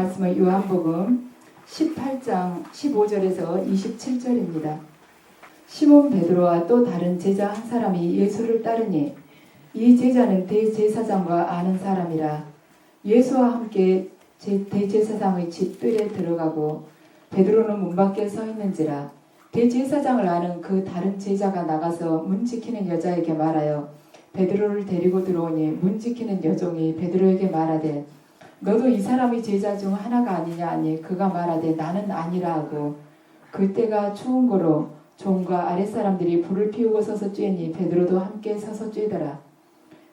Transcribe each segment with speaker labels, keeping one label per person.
Speaker 1: 말씀은 요한복음 18장 15절에서 27절입니다. 시몬 베드로와 또 다른 제자 한 사람이 예수를 따르니 이 제자는 대제사장과 아는 사람이라. 예수와 함께 대제사장의 집들에 들어가고 베드로는 문 밖에 서 있는지라. 대제사장을 아는 그 다른 제자가 나가서 문 지키는 여자에게 말하여 베드로를 데리고 들어오니 문 지키는 여종이 베드로에게 말하되 너도 이 사람이 제자 중 하나가 아니냐 하니 그가 말하되 나는 아니라 하고 그때가 추운 거로 종과 아랫사람들이 불을 피우고 서서 쬐니 베드로도 함께 서서 쬐더라.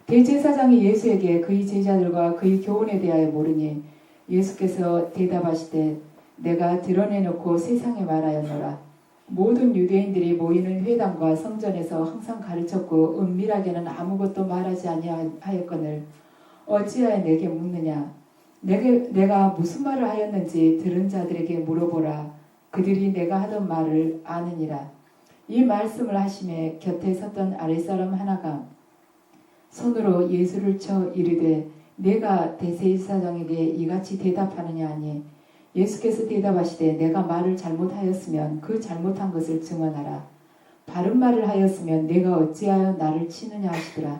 Speaker 1: 대제사장이 예수에게 그의 제자들과 그의 교훈에 대하여 물으니 예수께서 대답하시되 내가 드러내놓고 세상에 말하였노라. 모든 유대인들이 모이는 회당과 성전에서 항상 가르쳤고 은밀하게는 아무것도 말하지 아니하였거늘 어찌하여 내게 묻느냐. 내가 무슨 말을 하였는지 들은 자들에게 물어보라. 그들이 내가 하던 말을 아느니라. 이 말씀을 하심에 곁에 섰던 아랫사람 하나가 손으로 예수를 쳐 이르되 내가 대제사장에게 이같이 대답하느냐 하니 예수께서 대답하시되 내가 말을 잘못하였으면 그 잘못한 것을 증언하라. 바른 말을 하였으면 내가 어찌하여 나를 치느냐 하시더라.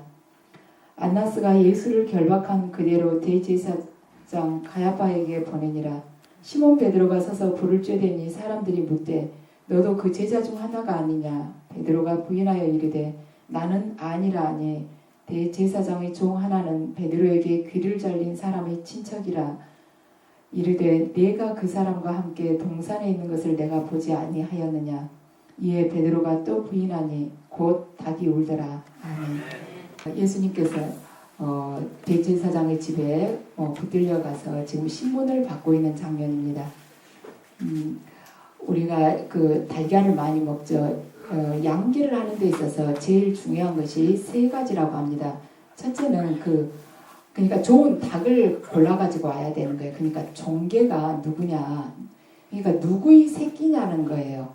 Speaker 1: 안나스가 예수를 결박한 그대로 대제사장 가야바에게 보내니라. 시몬 베드로가 서서 불을 쬐대니 사람들이 묻되 너도 그 제자 중 하나가 아니냐. 베드로가 부인하여 이르되 나는 아니라 하니 대제사장의 종 하나는 베드로에게 귀를 잘린 사람의 친척이라. 이르되 내가 그 사람과 함께 동산에 있는 것을 내가 보지 아니하였느냐. 이에 베드로가 또 부인하니 곧 닭이 울더라. 아멘. 예수님께서 대제사장의 집에 붙들려 가서 지금 신문을 받고 있는 장면입니다. 우리가 그 달걀을 많이 먹죠. 양계를 하는 데 있어서 제일 중요한 것이 세 가지라고 합니다. 첫째는 그러니까 좋은 닭을 골라가지고 와야 되는 거예요. 그러니까 종계가 누구냐. 그러니까 누구의 새끼냐는 거예요.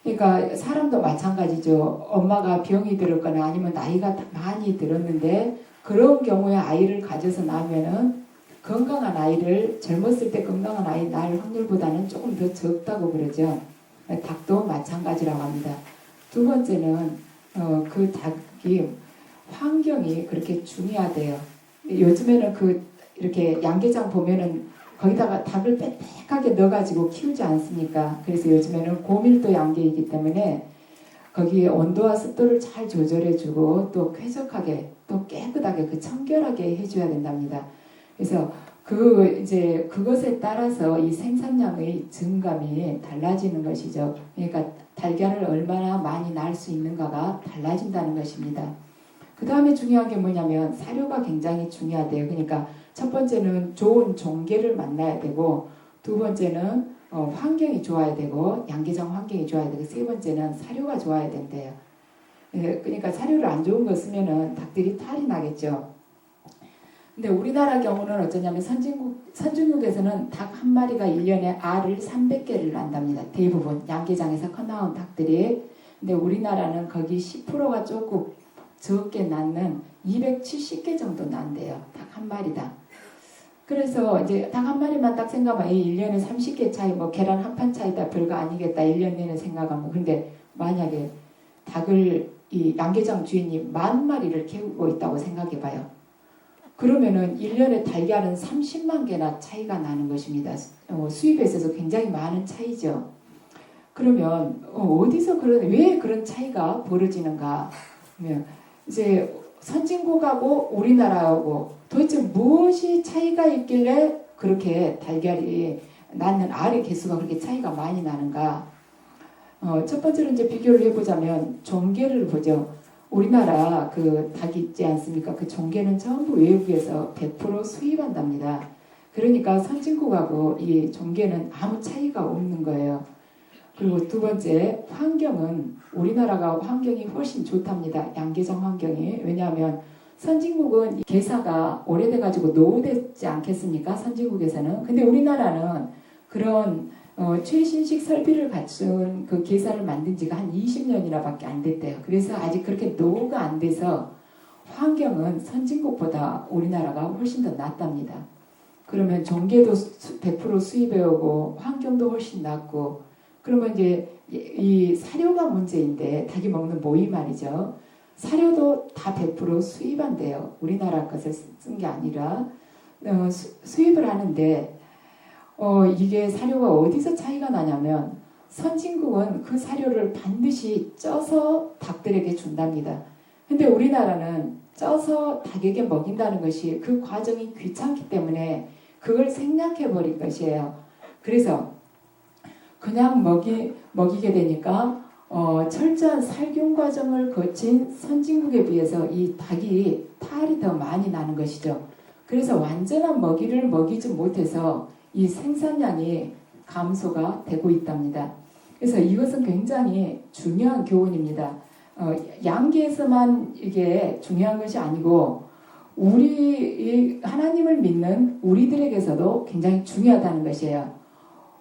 Speaker 1: 그러니까 사람도 마찬가지죠. 엄마가 병이 들었거나 아니면 나이가 많이 들었는데 그런 경우에 아이를 가져서 나면은 건강한 아이를 젊었을 때 건강한 아이 낳을 확률보다는 조금 더 적다고 그러죠. 닭도 마찬가지라고 합니다. 두 번째는 그 닭이 환경이 그렇게 중요하대요. 요즘에는 이렇게 양계장 보면은 거기다가 닭을 빽빽하게 넣어가지고 키우지 않습니까? 그래서 요즘에는 고밀도 양계이기 때문에 거기에 온도와 습도를 잘 조절해주고 또 쾌적하게 또 깨끗하게 청결하게 해줘야 된답니다. 그래서 이제 그것에 따라서 이 생산량의 증감이 달라지는 것이죠. 그러니까 달걀을 얼마나 많이 낳을 수 있는가가 달라진다는 것입니다. 그 다음에 중요한 게 뭐냐면 사료가 굉장히 중요하대요. 그러니까 첫 번째는 좋은 종계를 만나야 되고 두 번째는 환경이 좋아야 되고 양계장 환경이 좋아야 되고 세 번째는 사료가 좋아야 된대요. 그러니까 사료를 안 좋은 거 쓰면은 닭들이 탈이 나겠죠. 근데 우리나라 경우는 어쩌냐면 선진국에서는 닭 한 마리가 1년에 알을 300개를 낳는답니다. 대부분 양계장에서 커나온 닭들이. 근데 우리나라는 거기 10%가 조금 적게 낳는 270개 정도 낳는데요. 닭 한 마리당. 그래서 이제 닭 한 마리만 딱 생각하면 1년에 30개 차이, 계란 한 판 차이다 별거 아니겠다 1년 내내 생각하면. 근데 만약에 닭을 이 양계장 주인이 10,000마리를 키우고 있다고 생각해봐요. 그러면은 1년에 달걀은 30만 개나 차이가 나는 것입니다. 수입에 있어서 굉장히 많은 차이죠. 그러면 어디서 왜 그런 차이가 벌어지는가? 이제 선진국하고 우리나라하고 도대체 무엇이 차이가 있길래 그렇게 달걀이 낳는 알의 개수가 그렇게 차이가 많이 나는가? 첫 번째로 이제 비교를 해보자면 종계를 보죠. 우리나라 그 닭이 있지 않습니까? 그 종계는 전부 외국에서 100% 수입한답니다. 그러니까 선진국하고 이 종계는 아무 차이가 없는 거예요. 그리고 두 번째, 환경은 우리나라가 환경이 훨씬 좋답니다. 양계장 환경이. 왜냐하면 선진국은 게사가 오래돼가지고 노후되지 않겠습니까? 선진국에서는. 근데 우리나라는 그런 최신식 설비를 갖춘 그 게사를 만든 지가 한 20년이나 밖에 안 됐대요. 그래서 아직 그렇게 노후가 안 돼서 환경은 선진국보다 우리나라가 훨씬 더 낫답니다. 그러면 종계도 100% 수입해 오고 환경도 훨씬 낫고 그러면 이제 이 사료가 문제인데 닭이 먹는 모이 말이죠. 사료도 다 100% 수입한대요. 우리나라 것을 쓴 게 아니라 수입을 하는데 이게 사료가 어디서 차이가 나냐면 선진국은 그 사료를 반드시 쪄서 닭들에게 준답니다. 근데 우리나라는 쪄서 닭에게 먹인다는 것이 그 과정이 귀찮기 때문에 그걸 생략해버린 것이에요. 그래서 그냥 먹이게 되니까 철저한 살균 과정을 거친 선진국에 비해서 이 닭이 탈이 더 많이 나는 것이죠. 그래서 완전한 먹이를 먹이지 못해서 이 생산량이 감소가 되고 있답니다. 그래서 이것은 굉장히 중요한 교훈입니다. 양계에서만 이게 중요한 것이 아니고 우리 하나님을 믿는 우리들에게서도 굉장히 중요하다는 것이에요.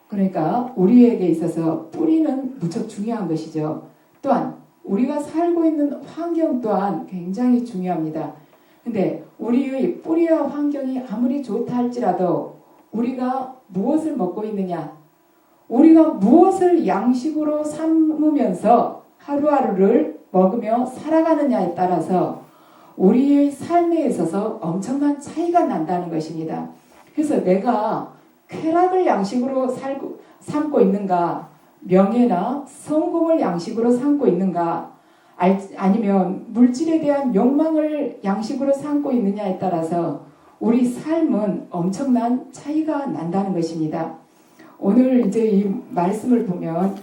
Speaker 1: 그러니까 우리에게 있어서 뿌리는 무척 중요한 것이죠. 또한 우리가 살고 있는 환경 또한 굉장히 중요합니다. 근데 우리의 뿌리와 환경이 아무리 좋다 할지라도 우리가 무엇을 먹고 있느냐, 우리가 무엇을 양식으로 삼으면서 하루하루를 먹으며 살아가느냐에 따라서 우리의 삶에 있어서 엄청난 차이가 난다는 것입니다. 그래서 내가 쾌락을 양식으로 삼고 있는가, 명예나 성공을 양식으로 삼고 있는가, 아니면 물질에 대한 욕망을 양식으로 삼고 있느냐에 따라서 우리 삶은 엄청난 차이가 난다는 것입니다. 오늘 이제 이 말씀을 보면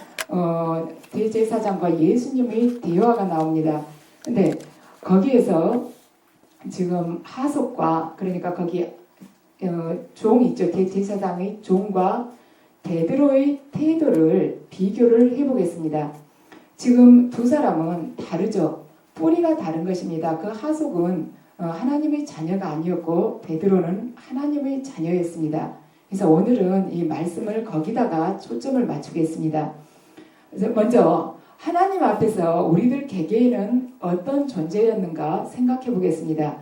Speaker 1: 대제사장과 예수님의 대화가 나옵니다. 근데 거기에서 지금 하속과 그러니까 거기 종 있죠. 대제사장의 종과 베드로의 태도를 비교를 해보겠습니다. 지금 두 사람은 다르죠. 뿌리가 다른 것입니다. 그 하속은 하나님의 자녀가 아니었고 베드로는 하나님의 자녀였습니다. 그래서 오늘은 이 말씀을 거기다가 초점을 맞추겠습니다. 그래서 먼저 하나님 앞에서 우리들 개개인은 어떤 존재였는가 생각해 보겠습니다.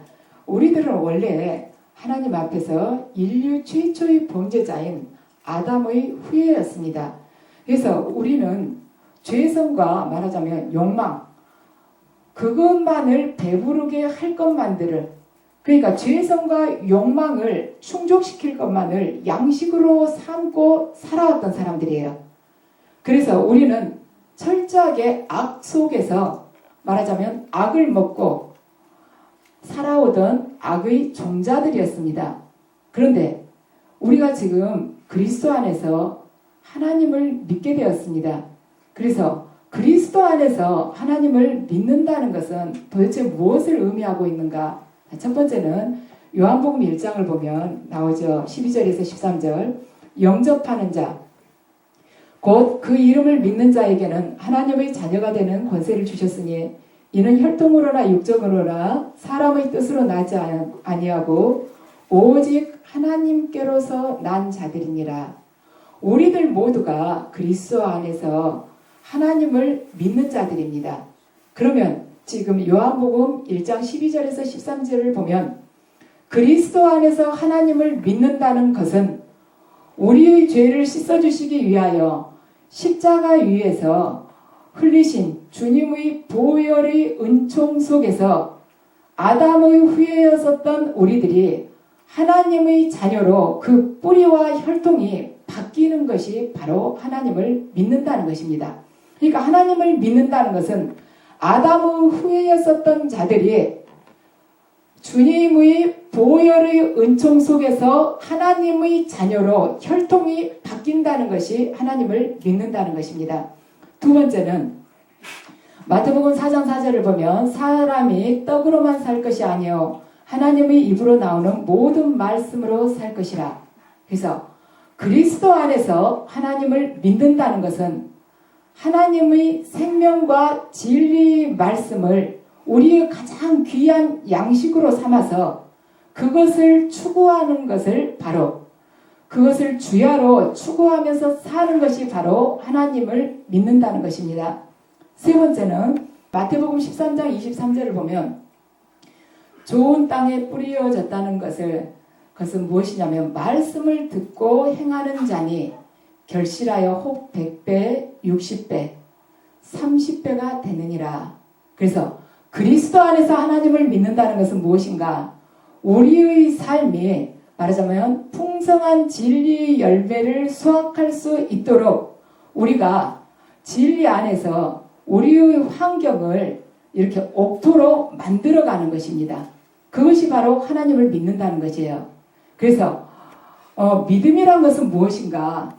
Speaker 1: 우리들은 원래 하나님 앞에서 인류 최초의 범죄자인 아담의 후예였습니다. 그래서 우리는 죄성과 말하자면 욕망, 그것만을 배부르게 할 것만들을, 그러니까 죄성과 욕망을 충족시킬 것만을 양식으로 삼고 살아왔던 사람들이에요. 그래서 우리는 철저하게 악 속에서 말하자면 악을 먹고 살아오던 악의 종자들이었습니다. 그런데 우리가 지금 그리스도 안에서 하나님을 믿게 되었습니다. 그래서 그리스도 안에서 하나님을 믿는다는 것은 도대체 무엇을 의미하고 있는가? 첫 번째는 요한복음 1장을 보면 나오죠. 12절에서 13절. 영접하는 자, 곧 그 이름을 믿는 자에게는 하나님의 자녀가 되는 권세를 주셨으니 이는 혈통으로나 육적으로나 사람의 뜻으로 나지 아니하고 오직 하나님께로서 난 자들이니라. 우리들 모두가 그리스도 안에서 하나님을 믿는 자들입니다. 그러면 지금 요한복음 1장 12절에서 13절을 보면 그리스도 안에서 하나님을 믿는다는 것은 우리의 죄를 씻어주시기 위하여 십자가 위에서 흘리신 주님의 보혈의 은총 속에서 아담의 후예였었던 우리들이 하나님의 자녀로 그 뿌리와 혈통이 바뀌는 것이 바로 하나님을 믿는다는 것입니다. 그러니까 하나님을 믿는다는 것은 아담의 후예였었던 자들이 주님의 보혈의 은총 속에서 하나님의 자녀로 혈통이 바뀐다는 것이 하나님을 믿는다는 것입니다. 두 번째는 마태복음 4장 4절을 보면 사람이 떡으로만 살 것이 아니요 하나님의 입으로 나오는 모든 말씀으로 살 것이라. 그래서 그리스도 안에서 하나님을 믿는다는 것은 하나님의 생명과 진리의 말씀을 우리의 가장 귀한 양식으로 삼아서 그것을 추구하는 것을 바로 그것을 주야로 추구하면서 사는 것이 바로 하나님을 믿는다는 것입니다. 세 번째는 마태복음 13장 23절을 보면 좋은 땅에 뿌려졌다는 것을 그것은 무엇이냐면 말씀을 듣고 행하는 자니 결실하여 혹 100배, 60배, 30배가 되느니라. 그래서 그리스도 안에서 하나님을 믿는다는 것은 무엇인가? 우리의 삶이 말하자면 풍성한 진리의 열매를 수확할 수 있도록 우리가 진리 안에서 우리의 환경을 이렇게 옥토로 만들어가는 것입니다. 그것이 바로 하나님을 믿는다는 것이에요. 그래서 믿음이란 것은 무엇인가?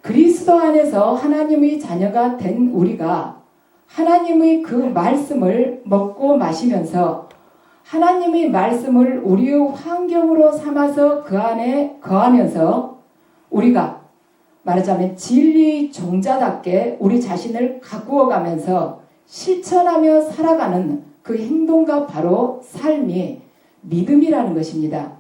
Speaker 1: 그리스도 안에서 하나님의 자녀가 된 우리가 하나님의 그 말씀을 먹고 마시면서 하나님의 말씀을 우리의 환경으로 삼아서 그 안에 거하면서 우리가 말하자면 진리의 종자답게 우리 자신을 가꾸어 가면서 실천하며 살아가는 그 행동과 바로 삶이 믿음이라는 것입니다.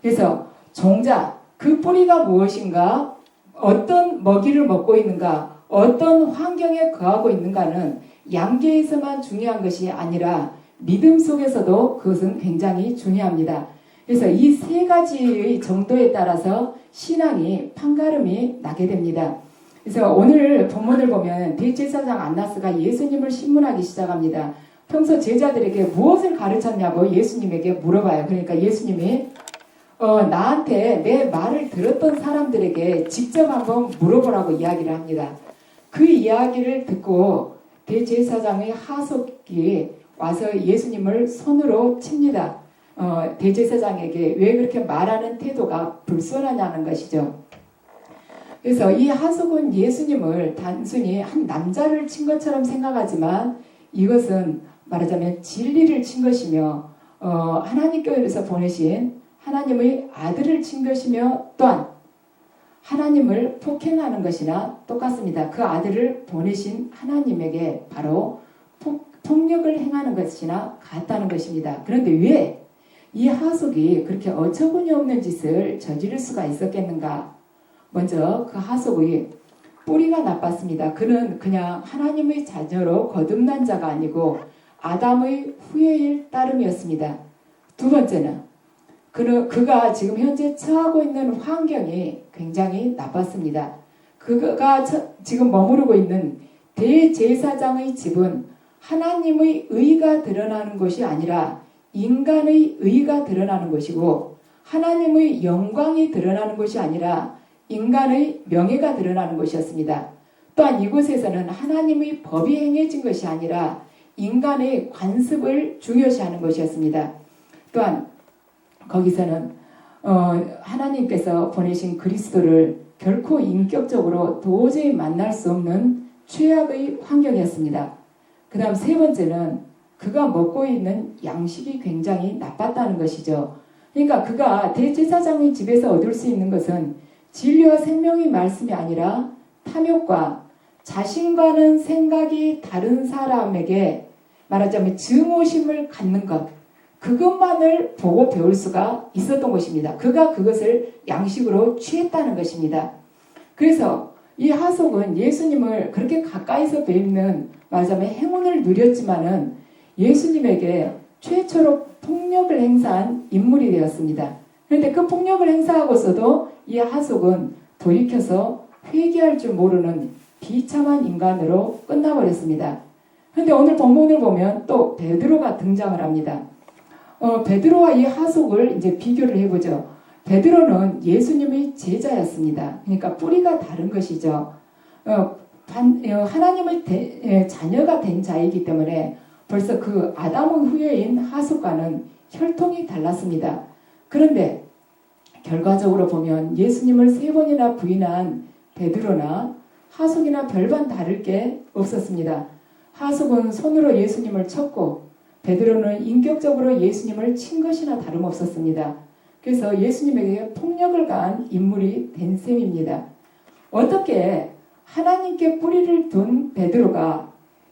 Speaker 1: 그래서 종자, 그 뿌리가 무엇인가, 어떤 먹이를 먹고 있는가, 어떤 환경에 거하고 있는가는 양계에서만 중요한 것이 아니라 믿음 속에서도 그것은 굉장히 중요합니다. 그래서 이 세 가지의 정도에 따라서 신앙이 판가름이 나게 됩니다. 그래서 오늘 본문을 보면 대제사장 안나스가 예수님을 신문하기 시작합니다. 평소 제자들에게 무엇을 가르쳤냐고 예수님에게 물어봐요. 그러니까 예수님이 나한테 내 말을 들었던 사람들에게 직접 한번 물어보라고 이야기를 합니다. 그 이야기를 듣고 대제사장의 하석이 와서 예수님을 손으로 칩니다. 대제사장에게 왜 그렇게 말하는 태도가 불손하냐는 것이죠. 그래서 이 하석은 예수님을 단순히 한 남자를 친 것처럼 생각하지만 이것은 말하자면 진리를 친 것이며 하나님께서 보내신 하나님의 아들을 친 것이며 또한 하나님을 폭행하는 것이나 똑같습니다. 그 아들을 보내신 하나님에게 바로 폭력을 행하는 것이나 같다는 것입니다. 그런데 왜 이 하속이 그렇게 어처구니 없는 짓을 저지를 수가 있었겠는가? 먼저 그 하속의 뿌리가 나빴습니다. 그는 그냥 하나님의 자녀로 거듭난 자가 아니고 아담의 후예일 따름이었습니다. 두 번째는 그가 지금 현재 처하고 있는 환경이 굉장히 나빴습니다. 그가 지금 머무르고 있는 대제사장의 집은 하나님의 의가 드러나는 것이 아니라 인간의 의가 드러나는 것이고 하나님의 영광이 드러나는 것이 아니라 인간의 명예가 드러나는 것이었습니다. 또한 이곳에서는 하나님의 법이 행해진 것이 아니라 인간의 관습을 중요시하는 것이었습니다. 또한 거기서는 하나님께서 보내신 그리스도를 결코 인격적으로 도저히 만날 수 없는 최악의 환경이었습니다. 그 다음 세 번째는 그가 먹고 있는 양식이 굉장히 나빴다는 것이죠. 그러니까 그가 대제사장의 집에서 얻을 수 있는 것은 진리와 생명의 말씀이 아니라 탐욕과 자신과는 생각이 다른 사람에게 말하자면 증오심을 갖는 것, 그것만을 보고 배울 수가 있었던 것입니다. 그가 그것을 양식으로 취했다는 것입니다. 그래서 이 하속은 예수님을 그렇게 가까이서 뵙는 말하자면 행운을 누렸지만은 예수님에게 최초로 폭력을 행사한 인물이 되었습니다. 그런데 그 폭력을 행사하고서도 이 하속은 돌이켜서 회개할 줄 모르는 비참한 인간으로 끝나버렸습니다. 그런데 오늘 본문을 보면 또 베드로가 등장을 합니다. 베드로와 이 하속을 이제 비교를 해보죠. 베드로는 예수님의 제자였습니다. 그러니까 뿌리가 다른 것이죠. 하나님의 자녀가 된 자이기 때문에 벌써 그 아담의 후예인 하속과는 혈통이 달랐습니다. 그런데 결과적으로 보면 예수님을 3번이나 부인한 베드로나 하속이나 별반 다를 게 없었습니다. 하속은 손으로 예수님을 쳤고 베드로는 인격적으로 예수님을 친 것이나 다름없었습니다. 그래서 예수님에게 폭력을 가한 인물이 된 셈입니다. 어떻게 하나님께 뿌리를 둔 베드로가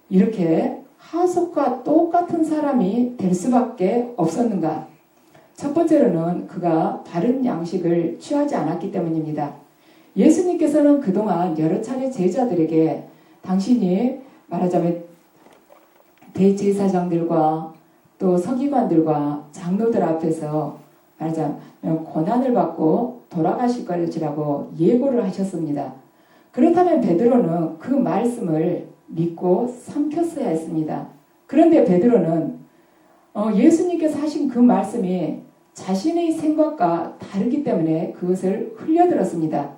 Speaker 1: 이렇게 하속과 똑같은 사람이 될 수밖에 없었는가? 첫 번째로는 그가 바른 양식을 취하지 않았기 때문입니다. 예수님께서는 그동안 여러 차례 제자들에게 당신이 말하자면 대제사장들과 또 서기관들과 장로들 앞에서 말하자면 고난을 받고 돌아가실 것이라고 예고를 하셨습니다. 그렇다면 베드로는 그 말씀을 믿고 삼켰어야 했습니다. 그런데 베드로는 예수님께서 하신 그 말씀이 자신의 생각과 다르기 때문에 그것을 흘려들었습니다.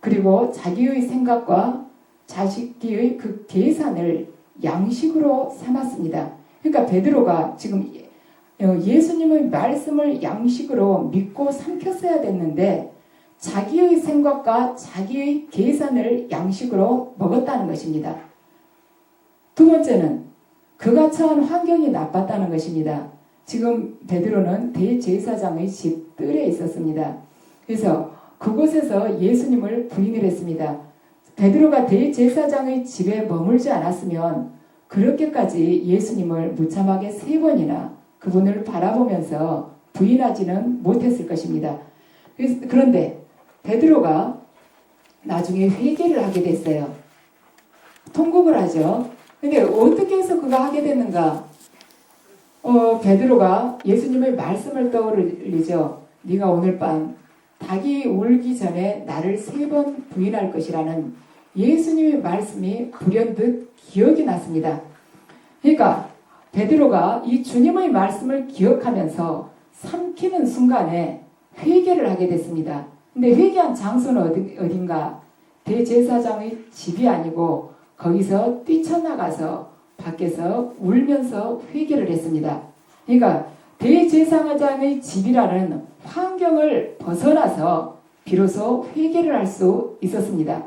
Speaker 1: 그리고 자기의 생각과 자기의 그 계산을 양식으로 삼았습니다. 그러니까 베드로가 지금 예수님의 말씀을 양식으로 믿고 삼켰어야 됐는데 자기의 생각과 자기의 계산을 양식으로 먹었다는 것입니다. 두 번째는 그가 처한 환경이 나빴다는 것입니다. 지금 베드로는 대제사장의 집 뜰에 있었습니다. 그래서 그곳에서 예수님을 부인을 했습니다. 베드로가 대제사장의 집에 머물지 않았으면 그렇게까지 예수님을 무참하게 3번이나 그분을 바라보면서 부인하지는 못했을 것입니다. 그런데 베드로가 나중에 회개를 하게 됐어요. 통곡을 하죠. 근데 어떻게 해서 그가 하게 됐는가? 베드로가 예수님의 말씀을 떠올리죠. 네가 오늘 밤 닭이 울기 전에 나를 3번 부인할 것이라는 예수님의 말씀이 불현듯 기억이 났습니다. 그러니까 베드로가 이 주님의 말씀을 기억하면서 삼키는 순간에 회개를 하게 됐습니다. 근데 회개한 장소는 어딘가? 대제사장의 집이 아니고 거기서 뛰쳐나가서 밖에서 울면서 회개를 했습니다. 그러니까 대제사장의 집이라는 환경을 벗어나서 비로소 회개를 할 수 있었습니다.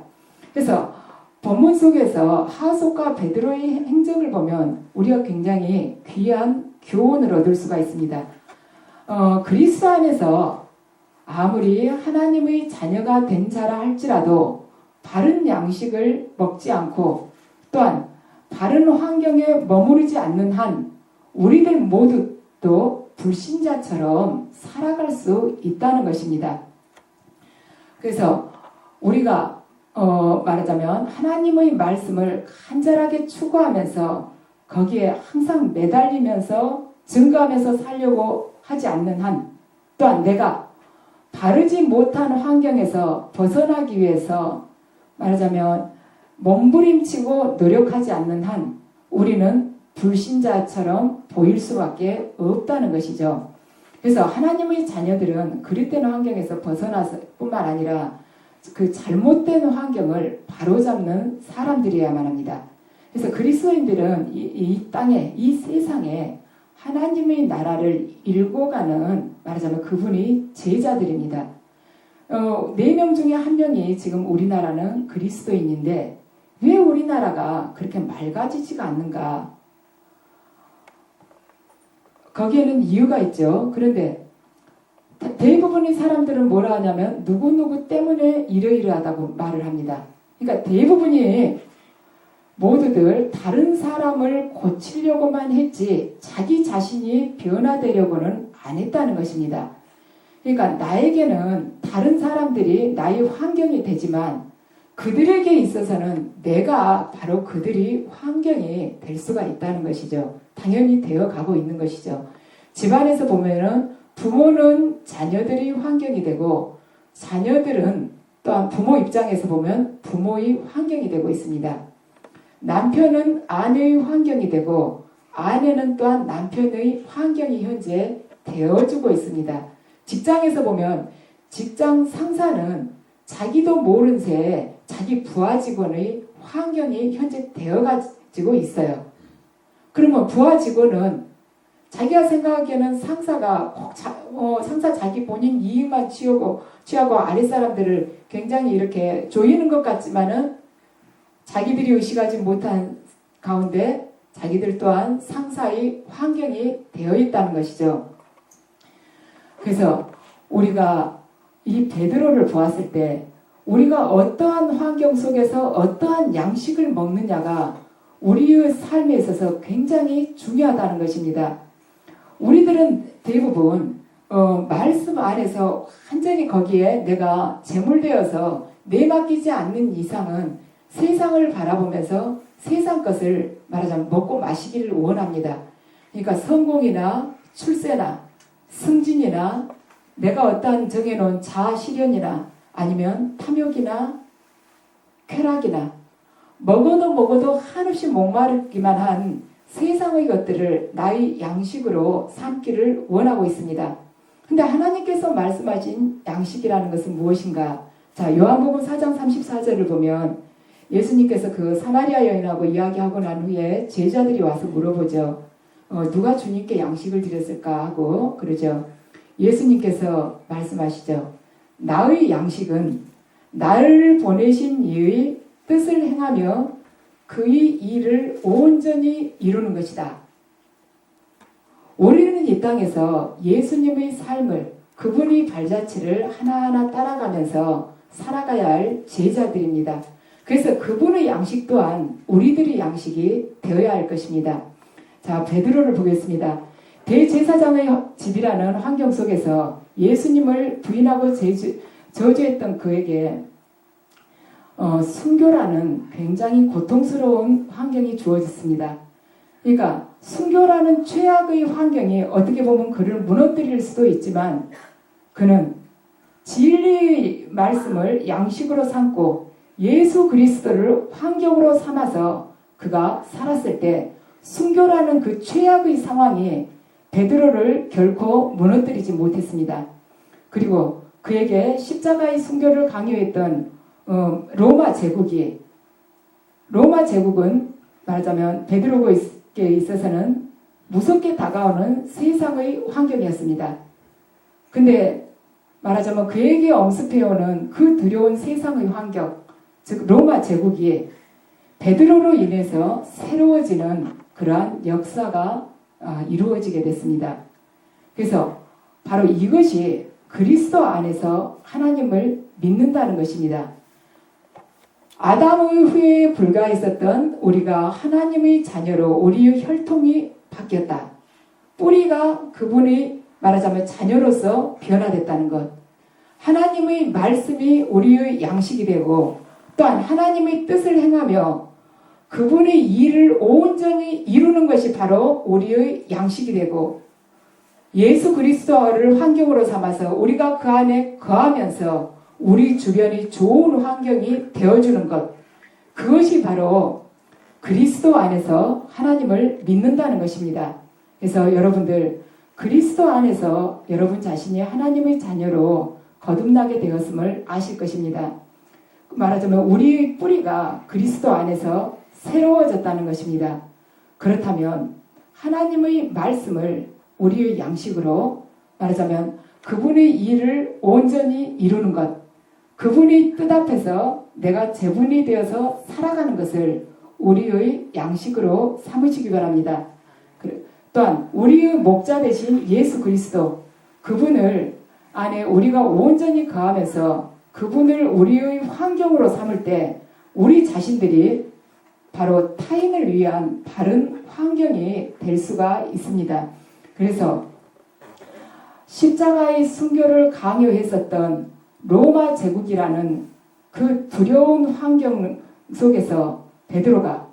Speaker 1: 그래서 본문 속에서 하속과 베드로의 행적을 보면 우리가 굉장히 귀한 교훈을 얻을 수가 있습니다. 그리스도 안에서 아무리 하나님의 자녀가 된 자라 할지라도 바른 양식을 먹지 않고 또한 바른 환경에 머무르지 않는 한 우리들 모두 또 불신자처럼 살아갈 수 있다는 것입니다. 그래서 우리가 말하자면 하나님의 말씀을 간절하게 추구하면서 거기에 항상 매달리면서 증거하면서 살려고 하지 않는 한 또한 내가 바르지 못한 환경에서 벗어나기 위해서 말하자면 몸부림치고 노력하지 않는 한 우리는 불신자처럼 보일 수밖에 없다는 것이죠. 그래서 하나님의 자녀들은 그릇된 환경에서 벗어나서 뿐만 아니라 그 잘못된 환경을 바로잡는 사람들이어야만 합니다. 그래서 그리스도인들은 이 땅에, 이 세상에 하나님의 나라를 일궈가는 말하자면 그분이 제자들입니다. 4명 중에 1명이 지금 우리나라는 그리스도인인데 왜 우리나라가 그렇게 맑아지지가 않는가? 거기에는 이유가 있죠. 그런데 대부분의 사람들은 뭐라 하냐면 누구누구 때문에 이러이러하다고 말을 합니다. 그러니까 대부분이 모두들 다른 사람을 고치려고만 했지 자기 자신이 변화되려고는 안 했다는 것입니다. 그러니까 나에게는 다른 사람들이 나의 환경이 되지만 그들에게 있어서는 내가 바로 그들이 환경이 될 수가 있다는 것이죠. 당연히 되어 가고 있는 것이죠. 집안에서 보면은 부모는 자녀들이 환경이 되고 자녀들은 또한 부모 입장에서 보면 부모의 환경이 되고 있습니다. 남편은 아내의 환경이 되고 아내는 또한 남편의 환경이 현재 되어주고 있습니다. 직장에서 보면 직장 상사는 자기도 모른 새에 자기 부하 직원의 환경이 현재 되어가지고 있어요. 그러면 부하 직원은 자기가 생각하기에는 상사가 꼭 상사 자기 본인 이익만 취하고 아랫사람들을 굉장히 이렇게 조이는 것 같지만은 자기들이 의식하지 못한 가운데 자기들 또한 상사의 환경이 되어 있다는 것이죠. 그래서 우리가 이 베드로를 보았을 때 우리가 어떠한 환경 속에서 어떠한 양식을 먹느냐가 우리의 삶에 있어서 굉장히 중요하다는 것입니다. 우리들은 대부분 말씀 안에서 완전히 거기에 내가 제물되어서 내맡기지 않는 이상은 세상을 바라보면서 세상 것을 말하자면 먹고 마시기를 원합니다. 그러니까 성공이나 출세나 승진이나 내가 어떠한 정해놓은 자아 실현이나 아니면 탐욕이나 쾌락이나 먹어도 한없이 목마르기만 한 세상의 것들을 나의 양식으로 삼기를 원하고 있습니다. 근데 하나님께서 말씀하신 양식이라는 것은 무엇인가? 자, 요한복음 4장 34절을 보면 예수님께서 그 사마리아 여인하고 이야기하고 난 후에 제자들이 와서 물어보죠. 누가 주님께 양식을 드렸을까 하고 그러죠. 예수님께서 말씀하시죠. 나의 양식은 나를 보내신 이의 뜻을 행하며 그의 일을 온전히 이루는 것이다. 우리는 이 땅에서 예수님의 삶을, 그분의 발자취를 하나하나 따라가면서 살아가야 할 제자들입니다. 그래서 그분의 양식 또한 우리들의 양식이 되어야 할 것입니다. 자, 베드로를 보겠습니다. 대제사장의 집이라는 환경 속에서 예수님을 부인하고 저주했던 그에게 순교라는 굉장히 고통스러운 환경이 주어졌습니다. 그러니까 순교라는 최악의 환경이 어떻게 보면 그를 무너뜨릴 수도 있지만 그는 진리의 말씀을 양식으로 삼고 예수 그리스도를 환경으로 삼아서 그가 살았을 때 순교라는 그 최악의 상황이 베드로를 결코 무너뜨리지 못했습니다. 그리고 그에게 십자가의 순교를 강요했던 로마 제국은 말하자면 베드로에게 있어서는 무섭게 다가오는 세상의 환경이었습니다. 근데 말하자면 그에게 엄습해오는 그 두려운 세상의 환경, 즉 로마 제국이 베드로로 인해서 새로워지는 그러한 역사가 이루어지게 됐습니다. 그래서 바로 이것이 그리스도 안에서 하나님을 믿는다는 것입니다. 아담의 후에 불과했었던 우리가 하나님의 자녀로 우리의 혈통이 바뀌었다. 뿌리가 그분의 말하자면 자녀로서 변화됐다는 것. 하나님의 말씀이 우리의 양식이 되고 또한 하나님의 뜻을 행하며 그분의 일을 온전히 이루는 것이 바로 우리의 양식이 되고 예수 그리스도를 환경으로 삼아서 우리가 그 안에 거하면서 우리 주변이 좋은 환경이 되어주는 것, 그것이 바로 그리스도 안에서 하나님을 믿는다는 것입니다. 그래서 여러분들 그리스도 안에서 여러분 자신이 하나님의 자녀로 거듭나게 되었음을 아실 것입니다. 말하자면 우리의 뿌리가 그리스도 안에서 새로워졌다는 것입니다. 그렇다면 하나님의 말씀을 우리의 양식으로 말하자면 그분의 일을 온전히 이루는 것, 그분의 뜻 앞에서 내가 제분이 되어서 살아가는 것을 우리의 양식으로 삼으시기 바랍니다. 또한 우리의 목자 되신 예수 그리스도, 그분을 안에 우리가 온전히 거하면서 그분을 우리의 환경으로 삼을 때 우리 자신들이 바로 타인을 위한 바른 환경이 될 수가 있습니다. 그래서 십자가의 순교를 강요했었던 로마 제국이라는 그 두려운 환경 속에서 베드로가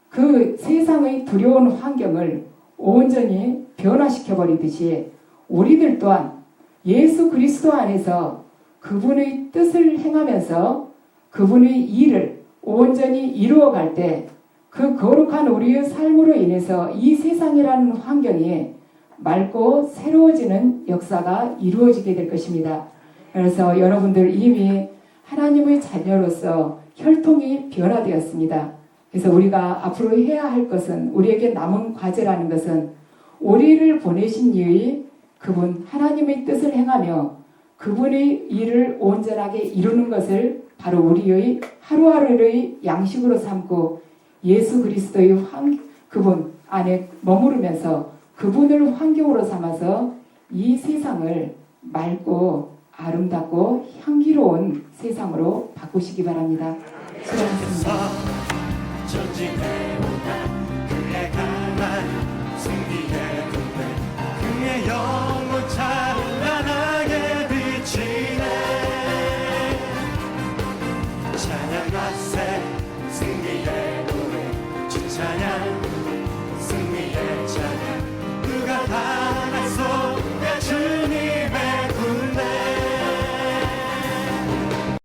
Speaker 1: 그 세상의 두려운 환경을 온전히 변화시켜버리듯이 우리들 또한 예수 그리스도 안에서 그분의 뜻을 행하면서 그분의 일을 온전히 이루어갈 때 그 거룩한 우리의 삶으로 인해서 이 세상이라는 환경이 맑고 새로워지는 역사가 이루어지게 될 것입니다. 그래서 여러분들 이미 하나님의 자녀로서 혈통이 변화되었습니다. 그래서 우리가 앞으로 해야 할 것은, 우리에게 남은 과제라는 것은 우리를 보내신 이의 그분 하나님의 뜻을 행하며 그분의 일을 온전하게 이루는 것을 바로 우리의 하루하루의 양식으로 삼고 예수 그리스도의 그분 안에 머무르면서 그분을 환경으로 삼아서 이 세상을 맑고 아름답고 향기로운 세상으로 바꾸시기 바랍니다. 수고하셨습니다.